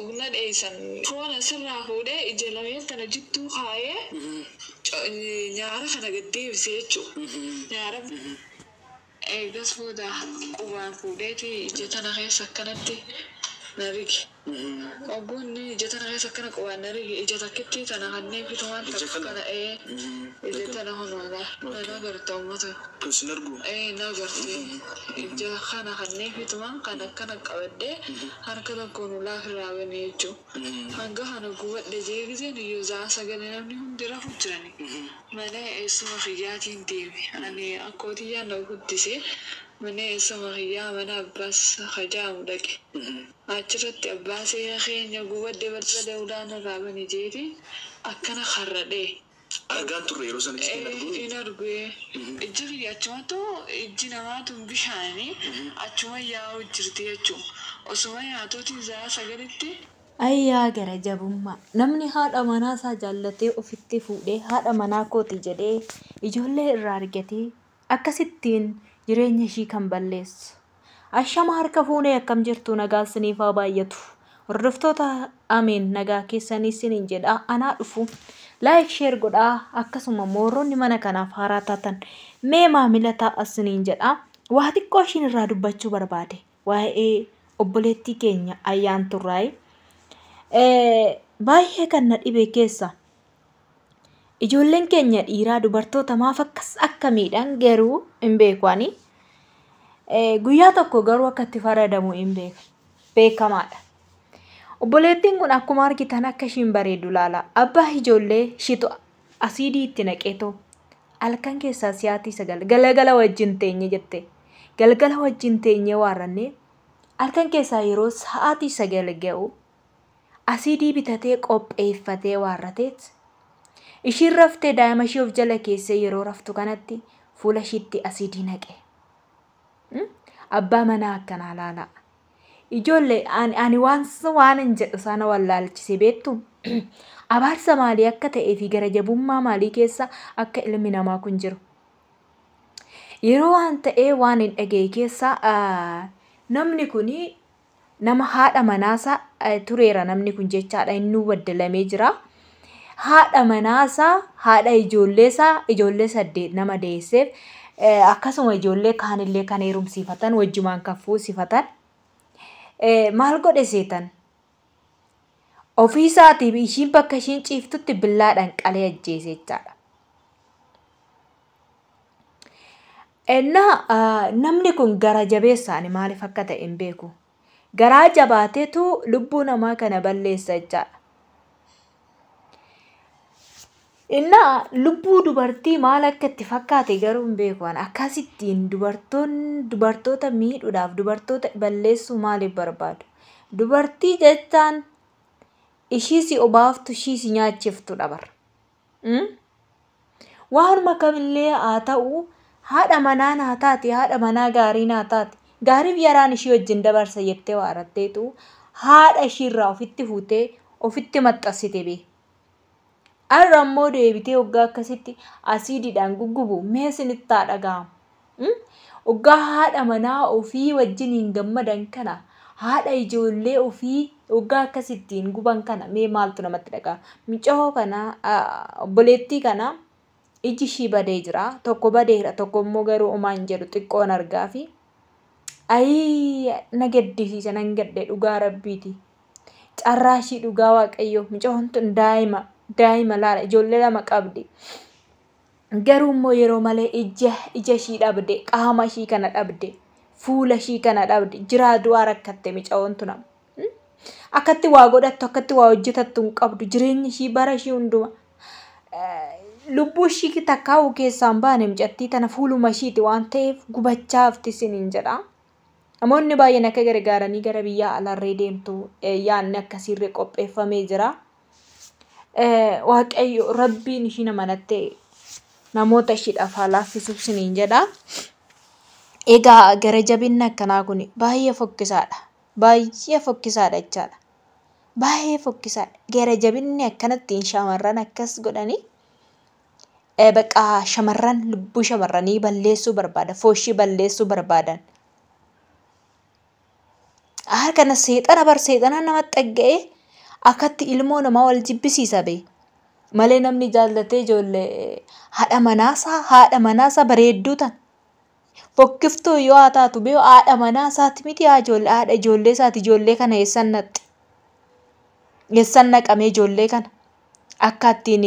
ogna dheeysan foona sirraa fuudhee ija lameen tana jittuu kaayee nyaara kana gaddeebisee jechuudha. Nyaara eegas booda qubaan fuudheeti ija tana keessa akkanatti na rige. Ogguun ija tana keessa akkana qubaan na rige ija takkitti tana kanneen fitumaan takka kana ija tana honoodha. Nana garta uummata. Kusin argu. Na gartee ija kana kanneen fitumaan kan akkana qabadhee harka tokkoon ulaa firraa banee jechuudha. Hanga kana gubadhe jeegiseen iyyuu zaa sagalee namni hundi rafu jirani. Malee eessuma fiyyaatiin deeme. Ani akkootiyyaan na guddisee mana eessuma fiyyaa mana abbaas hajaamu dhaqe. Achirratti abbaasee keenya gubadde barbaade ulaan irraa bani jeeti akkana karradhee. Argaan turre yeroo sana in argue ijji kiyya achumattu ijji namaatu bishaanii achuma yaa'u jirti jechuudha. Osuma yaatuutiin zaa sagalitti. Ayyaa gara jabummaa namni haadha manaa isaa jaallatee ofitti fuudhee haadha manaa kooti jedhee ijoollee irraa argatee akkasittiin jireenya ishii kan balleessu. Ashama harka fuunee akkam jirtu nagaa isiniif haa baay'atu. Hordoftoota ameen nagaa keessanii isiniin jedha anaa dhufu. Like share godhaa akkasuma mooronni mana kanaaf haaraa taatan mee maamila ta'a isiniin jedha. Waa xiqqoo ishiin irraa dubbachuu barbaade waa'ee obboleettii keenya Ayyaan Turraay. Baay'ee kan na dhibe keessa ijoolleen keenya dhiiraa dubartoota maaf akkas akka miidhan garuu hin beekwani. Guyyaa tokko garuu akka itti faradamu hin beekamaadha. Obboleettiin kun akkuma argitan akka ishiin bareedu laala. Abbaa ijoollee shitu asiidii itti naqeetoo halkan keessaa siyaatii sagal galgala wajjin teenye jette. Galgala wajjin teenye waarrannee halkan keessaa yeroo sa'aatii sagal ga'u asiidii bitatee qopheeffatee waarrateet. Ishiin raftee daa'ima ishee of jala keessee yeroo raftu kanatti fuula ishiitti asiidii naqe. Abbaa manaa akkanaa laala. Ijoollee ani waan hin jedhu sana wallaalchise beektu. Abaarsa maalii akka ta'ee fi gara jabummaa maalii keessa akka ilmi namaa kun jiru. Yeroo waan ta'ee waan hin dhagee keessa namni kuni nama haadha manaasaa tureera namni kun jechaadha inni waddalamee jira. Haadha manaasaa haadha ijoolleesaa ijoollee 8 nama deesseef akkasuma ijoollee kaanillee kan heerumsiifatan wajjumaan kan fuusifatan. Maal godhe seetan ofii isaatiif ishiin bakka ishiin ciiftutti billaadhaan qalee ajjeese jechaadha. Namni kun gara jabeessaan maaliif akka ta'e hin beeku. Garaa jabaateetu lubbuu namaa kana balleessa jechaadha. Lubbuu dubartii maal akka itti fakkaate garuu hin beeku. Akkasittiin dubartoota miidhuudhaaf dubartoota balleessuu maaliif barbaadu? Dubartii jechaan ishii si obaaftu ishii si nyaachiftu dhabar. Waanuma kamillee haa ta'u haadha manaa naa taate haadha manaa gaarii naa taate gaariif yaraan ishii wajjin dabarsa jettee waaratteetu haadha ishiirraa ofitti fuutee ofitti maxxansite bee. Arra ammoo deebitee waggaa akkasitti asiidiidhaan guggubu mee isinitti haa dhaga'amu. Waggaa haadha manaa ofii wajjin hin gammadan kana haadha ijoollee ofii waggaa akkasittiin guban kana mee maaltu namatti dhaga'ama. Mucaa kana obboleettii kana iji ishii badee jira. Tokko badeera tokko immoo garuu homaa hin jedhu xiqqoon argaa fi na gaddisiisa nan gadde dhugaa rabbiiti. Carraa ishii dhugaa waaqayyo mucaan tun daa'ima laala ijoollee 2 qabdi. Garuu immoo yeroo malee ija ishii dhabde qaama ishii kana dhabde fuula ishii kana dhabde jiraa du'aa rakkatte mucaan tun. Akkatti waa godhattu akkatti waa hojjetattu hin qabdu jireenya ishii bara ishii hunduma. Lubbuu ishii takkaa'u keessaan baane mucattii tana fuuluma ishiiti waan ta'eef gubachaa hafti isiniin jedha. Namoonni baay'een akka gargaaranii gara biyya alaarree deemtu yaadni akkasiirree qopheeffamee jira. Waaqayyo rabbiin ishii amanattee namoota ishiidhaaf haa laaffisuuf isiniin jedha. Egaa gara jabinni akkanaa kun baay'ee fokkisaadha. Baay'ee fokkisaadha jechaadha. Baay'ee fokkisaadha. Gara jabinni akkanattiin shamarran akkas godhanii bakka shamarran lubbuu shamarranii balleessuu barbaada. Fooshii balleessuu barbaadan. Kana seexana namatti dhaga'ee akkatti ilmoo namaa wal jibbisiisa bee. Malee namni jaallatee ijoollee haadha manaasaa bareedduu tan. Fokkiftuu yoo haa taatu bee haadha manaasaati miti haadha ijoollee isaati ijoollee kana eessan naqxe. Eessan naqamee ijoollee kana. Akka ittiin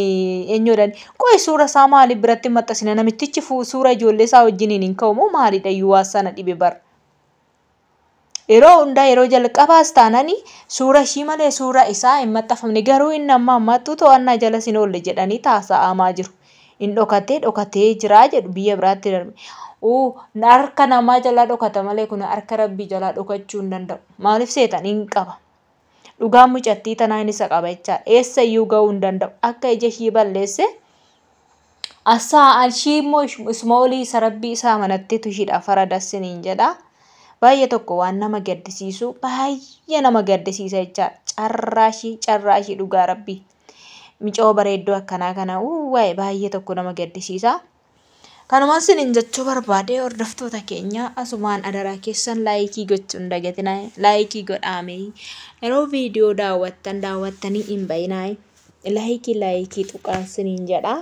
eenyuudhaan qo'i suura isaa maaliif biratti maxxansina namittichi suura ijoollee isaa wajjiniin hin ka'u moo maalidha iyyuu waan sana dhibe bara. Yeroo hundaa yeroo jalqabaas taananii suura ishii malee suura isaa hin maxxanfamne garuu inni amma ammaattuu to'annaa jala hin oolle jedhanii taasa'amaa jiru. Inni dhokatee jira jedhu biyya biraatti darbe. Harka namaa jalaa dhokata malee kun harka rabbii jalaa dhokachuu hin danda'u. Maaliif seetan hin qaba. Dhugaan mucattii tanaa inni isa qaba jechaadha. Eessa iyyuu ga'uu hin danda'u. Akka ija ishii balleesse ishii immoo isuma olii isa rabbii isaa amanatteetu ishiidhaaf farada siniin jedha. Baay'ee tokko waan nama gaddisiisu baay'ee nama gaddisiisa jechaadha. Carraa ishii dhugaa rabbii. Micoo bareedduu akkanaa kana waa'ee baay'ee tokko nama gaddisiisa. Kanumaan siniin jechuu barbaade hordoftoota keenya asumaan adaraa keessan laayikii gochuu hin dagatinaa. Laayikii godhaame yeroo viidiyoo daawwattanii hin bayinaa. Laayikii tuqaa siniin jedha.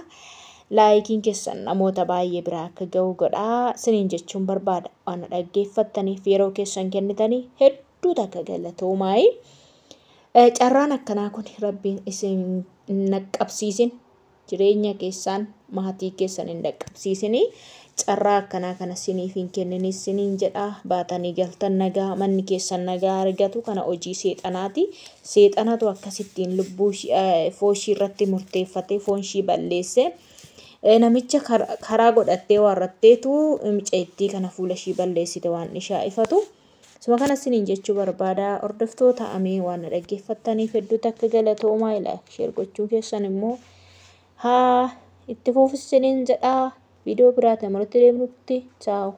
Laayikiin keessan namoota baay'ee biraa akka ga'u godhaa siniin jechuun barbaada. Waan dhaggeeffattaniif yeroo keessan kennitanii hedduu takka galatoomaa. Carraan akkanaa kun rabbiin isin hin naqqabsiisin. Jireenya keessan maatii keessan hin dhaqqabsiisini. Carraa akkanaa kana siniif hin kennini siniin jedha. Baatanii galtan nagaa manni keessan nagaa argatu kana hojii seexanaati. Seexanatu akkasittiin lubbuu foonshii irratti murteeffatee foonshii balleesse. Namicha karaa godhattee waarratteetu mucayittii kana fuula ishii balleessite waan ishaa ifatu. Suma kana siniin jechuu barbaada. Hordoftoota amee waan dhaggeeffattaniif hedduu takka galatoomaa sheer gochuu keessan immoo itti fufuu siniin jedha. Viidiyoo biraatti ammalatti deemnutti. Ciao.